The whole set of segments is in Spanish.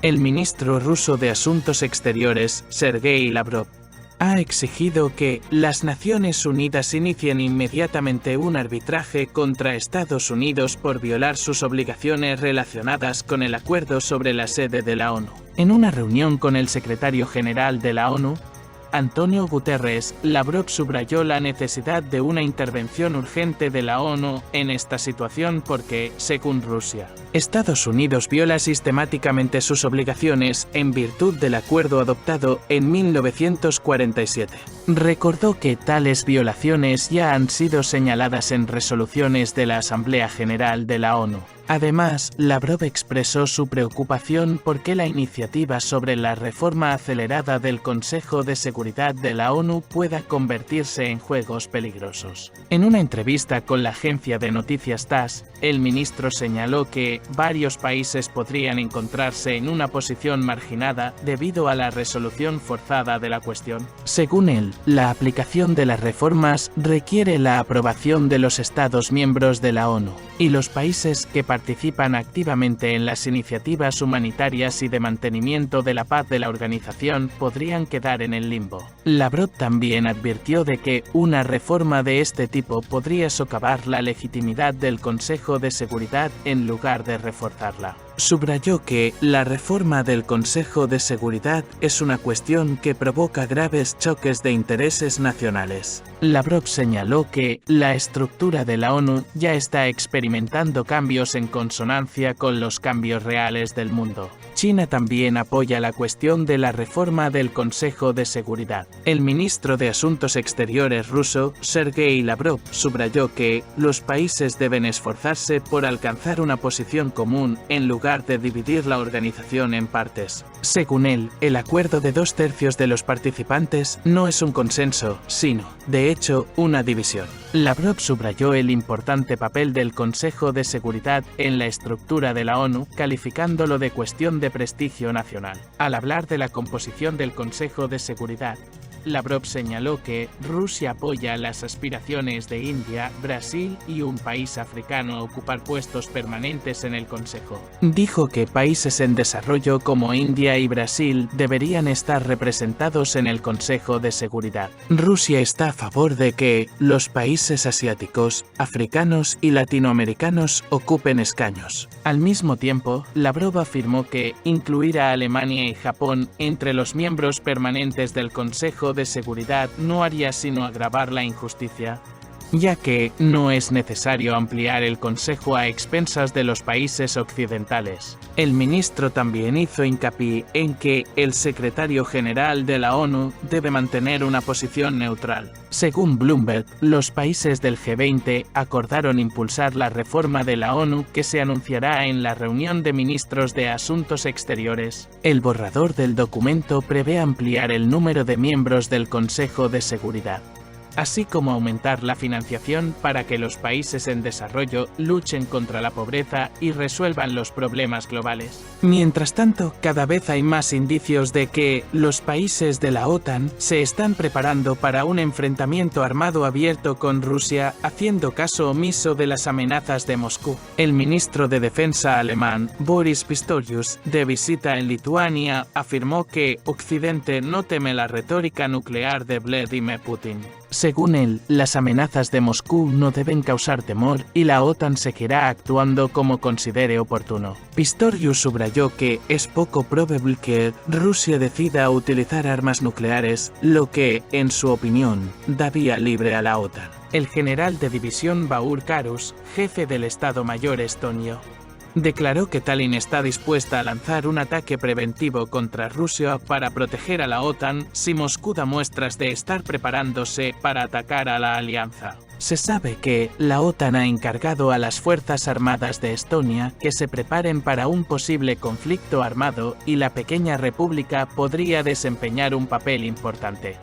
El ministro ruso de Asuntos Exteriores, Sergei Lavrov, ha exigido que las Naciones Unidas inicien inmediatamente un arbitraje contra Estados Unidos por violar sus obligaciones relacionadas con el acuerdo sobre la sede de la ONU. En una reunión con el secretario general de la ONU, Antonio Guterres, Lavrov subrayó la necesidad de una intervención urgente de la ONU en esta situación porque, según Rusia, Estados Unidos viola sistemáticamente sus obligaciones en virtud del acuerdo adoptado en 1947. Recordó que tales violaciones ya han sido señaladas en resoluciones de la Asamblea General de la ONU. Además, Lavrov expresó su preocupación porque la iniciativa sobre la reforma acelerada del Consejo de Seguridad de la ONU pueda convertirse en juegos peligrosos. En una entrevista con la agencia de noticias TASS, el ministro señaló que varios países podrían encontrarse en una posición marginada debido a la resolución forzada de la cuestión. Según él, la aplicación de las reformas requiere la aprobación de los Estados miembros de la ONU, y los países que participan activamente en las iniciativas humanitarias y de mantenimiento de la paz de la organización podrían quedar en el limbo. Lavrov también advirtió de que una reforma de este tipo podría socavar la legitimidad del Consejo de Seguridad en lugar de reforzarla. Subrayó que la reforma del Consejo de Seguridad es una cuestión que provoca graves choques de intereses nacionales. Lavrov señaló que la estructura de la ONU ya está experimentando cambios en consonancia con los cambios reales del mundo. China también apoya la cuestión de la reforma del Consejo de Seguridad. El ministro de Asuntos Exteriores ruso, Sergei Lavrov, subrayó que los países deben esforzarse por alcanzar una posición común en lugar de dividir la organización en partes. Según él, el acuerdo de 2/3 de los participantes no es un consenso, sino, de hecho, una división. Lavrov subrayó el importante papel del Consejo de Seguridad en la estructura de la ONU, calificándolo de cuestión de prestigio nacional. Al hablar de la composición del Consejo de Seguridad, Lavrov señaló que Rusia apoya las aspiraciones de India, Brasil y un país africano a ocupar puestos permanentes en el Consejo. Dijo que países en desarrollo como India y Brasil deberían estar representados en el Consejo de Seguridad. Rusia está a favor de que los países asiáticos, africanos y latinoamericanos ocupen escaños. Al mismo tiempo, Lavrov afirmó que incluir a Alemania y Japón entre los miembros permanentes del Consejo de Seguridad no haría sino agravar la injusticia, ya que no es necesario ampliar el Consejo a expensas de los países occidentales. El ministro también hizo hincapié en que el secretario general de la ONU debe mantener una posición neutral. Según Bloomberg, los países del G20 acordaron impulsar la reforma de la ONU que se anunciará en la reunión de ministros de Asuntos Exteriores. El borrador del documento prevé ampliar el número de miembros del Consejo de Seguridad, así como aumentar la financiación para que los países en desarrollo luchen contra la pobreza y resuelvan los problemas globales. Mientras tanto, cada vez hay más indicios de que los países de la OTAN se están preparando para un enfrentamiento armado abierto con Rusia, haciendo caso omiso de las amenazas de Moscú. El ministro de Defensa alemán, Boris Pistorius, de visita en Lituania, afirmó que Occidente no teme la retórica nuclear de Vladimir Putin. Según él, las amenazas de Moscú no deben causar temor y la OTAN seguirá actuando como considere oportuno. Pistorius subrayó que es poco probable que Rusia decida utilizar armas nucleares, lo que, en su opinión, da vía libre a la OTAN. El general de división Baur Karus, jefe del Estado Mayor estonio, declaró que Tallinn está dispuesta a lanzar un ataque preventivo contra Rusia para proteger a la OTAN si Moscú da muestras de estar preparándose para atacar a la alianza. Se sabe que la OTAN ha encargado a las Fuerzas Armadas de Estonia que se preparen para un posible conflicto armado y la pequeña república podría desempeñar un papel importante,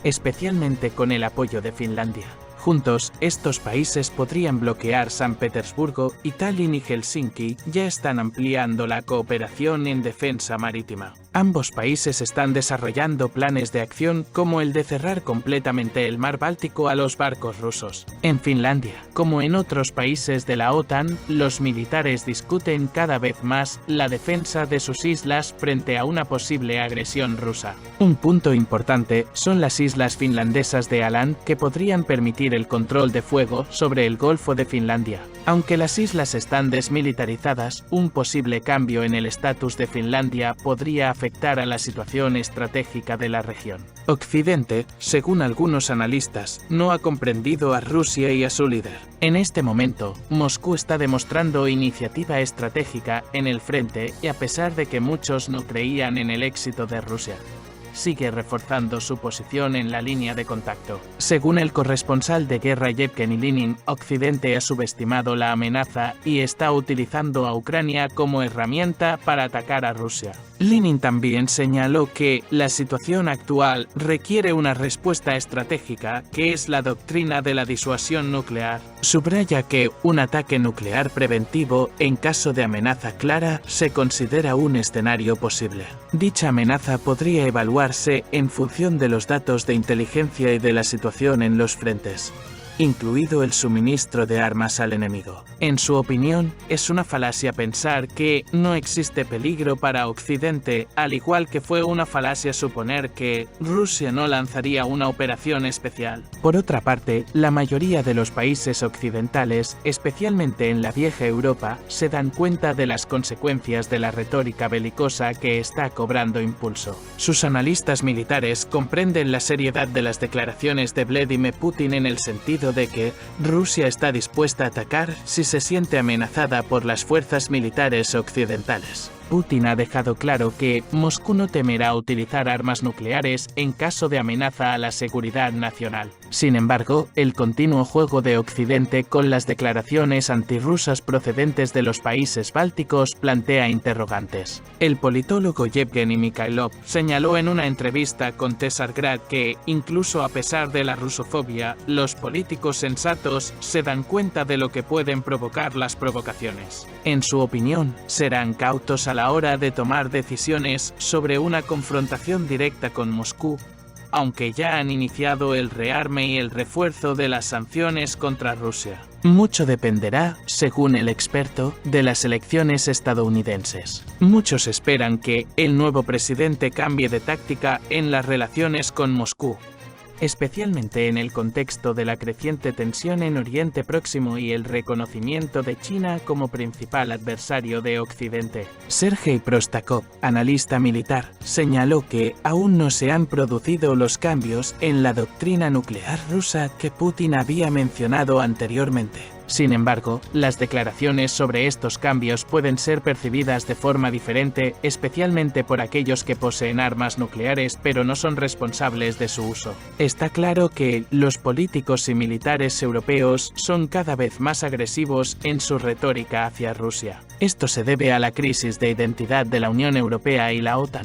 especialmente con el apoyo de Finlandia. Juntos, estos países podrían bloquear San Petersburgo y Tallinn y Helsinki ya están ampliando la cooperación en defensa marítima. Ambos países están desarrollando planes de acción como el de cerrar completamente el mar Báltico a los barcos rusos. En Finlandia, como en otros países de la OTAN, los militares discuten cada vez más la defensa de sus islas frente a una posible agresión rusa. Un punto importante son las islas finlandesas de Åland que podrían permitir el control de fuego sobre el Golfo de Finlandia. Aunque las islas están desmilitarizadas, un posible cambio en el estatus de Finlandia podría afectar a la situación estratégica de la región. Occidente, según algunos analistas, no ha comprendido a Rusia y a su líder. En este momento, Moscú está demostrando iniciativa estratégica en el frente y a pesar de que muchos no creían en el éxito de Rusia, sigue reforzando su posición en la línea de contacto. Según el corresponsal de guerra Yevgeny Lenin, Occidente ha subestimado la amenaza y está utilizando a Ucrania como herramienta para atacar a Rusia. Lenin también señaló que la situación actual requiere una respuesta estratégica, que es la doctrina de la disuasión nuclear. Subraya que un ataque nuclear preventivo, en caso de amenaza clara, se considera un escenario posible. Dicha amenaza podría evaluarse en función de los datos de inteligencia y de la situación en los frentes, incluido el suministro de armas al enemigo. En su opinión, es una falacia pensar que no existe peligro para Occidente, al igual que fue una falacia suponer que Rusia no lanzaría una operación especial. Por otra parte, la mayoría de los países occidentales, especialmente en la vieja Europa, se dan cuenta de las consecuencias de la retórica belicosa que está cobrando impulso. Sus analistas militares comprenden la seriedad de las declaraciones de Vladimir Putin en el sentido de que Rusia está dispuesta a atacar si se siente amenazada por las fuerzas militares occidentales. Putin ha dejado claro que Moscú no temerá utilizar armas nucleares en caso de amenaza a la seguridad nacional. Sin embargo, el continuo juego de Occidente con las declaraciones antirrusas procedentes de los países bálticos plantea interrogantes. El politólogo Yevgeny Mikhailov señaló en una entrevista con Tsargrad que, incluso a pesar de la rusofobia, los políticos sensatos se dan cuenta de lo que pueden provocar las provocaciones. En su opinión, serán cautos a la hora de tomar decisiones sobre una confrontación directa con Moscú, aunque ya han iniciado el rearme y el refuerzo de las sanciones contra Rusia. Mucho dependerá, según el experto, de las elecciones estadounidenses. Muchos esperan que el nuevo presidente cambie de táctica en las relaciones con Moscú, especialmente en el contexto de la creciente tensión en Oriente Próximo y el reconocimiento de China como principal adversario de Occidente. Sergei Prostakov, analista militar, señaló que aún no se han producido los cambios en la doctrina nuclear rusa que Putin había mencionado anteriormente. Sin embargo, las declaraciones sobre estos cambios pueden ser percibidas de forma diferente, especialmente por aquellos que poseen armas nucleares pero no son responsables de su uso. Está claro que los políticos y militares europeos son cada vez más agresivos en su retórica hacia Rusia. Esto se debe a la crisis de identidad de la Unión Europea y la OTAN,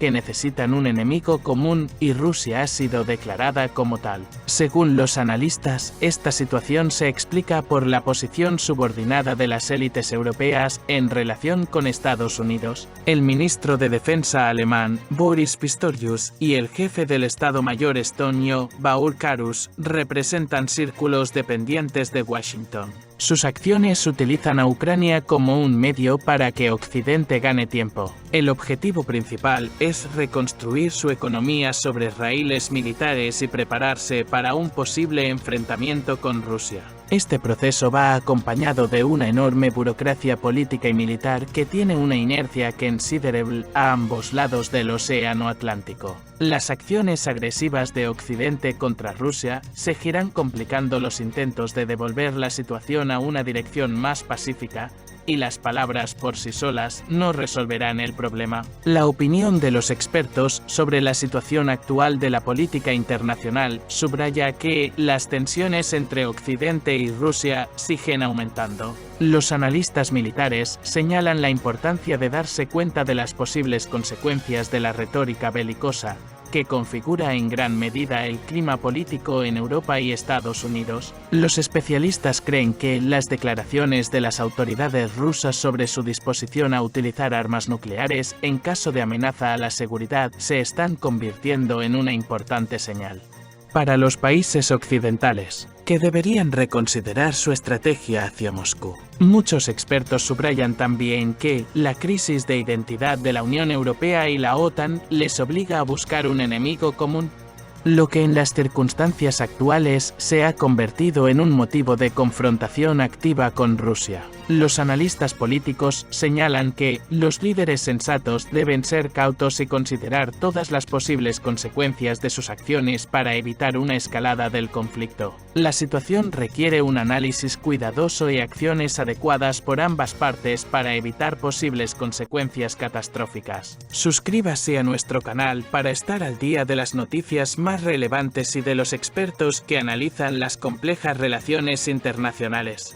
que necesitan un enemigo común y Rusia ha sido declarada como tal. Según los analistas, esta situación se explica por la posición subordinada de las élites europeas en relación con Estados Unidos. El ministro de Defensa alemán, Boris Pistorius, y el jefe del Estado Mayor estonio, Baur Karus, representan círculos dependientes de Washington. Sus acciones utilizan a Ucrania como un medio para que Occidente gane tiempo. El objetivo principal es reconstruir su economía sobre raíles militares y prepararse para un posible enfrentamiento con Rusia. Este proceso va acompañado de una enorme burocracia política y militar que tiene una inercia considerable a ambos lados del Océano Atlántico. Las acciones agresivas de Occidente contra Rusia seguirán complicando los intentos de devolver la situación a una dirección más pacífica, y las palabras por sí solas no resolverán el problema. La opinión de los expertos sobre la situación actual de la política internacional subraya que las tensiones entre Occidente y Rusia siguen aumentando. Los analistas militares señalan la importancia de darse cuenta de las posibles consecuencias de la retórica belicosa, que configura en gran medida el clima político en Europa y Estados Unidos. Los especialistas creen que las declaraciones de las autoridades rusas sobre su disposición a utilizar armas nucleares en caso de amenaza a la seguridad se están convirtiendo en una importante señal para los países occidentales, que deberían reconsiderar su estrategia hacia Moscú. Muchos expertos subrayan también que la crisis de identidad de la Unión Europea y la OTAN les obliga a buscar un enemigo común, lo que en las circunstancias actuales se ha convertido en un motivo de confrontación activa con Rusia. Los analistas políticos señalan que los líderes sensatos deben ser cautos y considerar todas las posibles consecuencias de sus acciones para evitar una escalada del conflicto. La situación requiere un análisis cuidadoso y acciones adecuadas por ambas partes para evitar posibles consecuencias catastróficas. Suscríbase a nuestro canal para estar al día de las noticias más relevantes y de los expertos que analizan las complejas relaciones internacionales.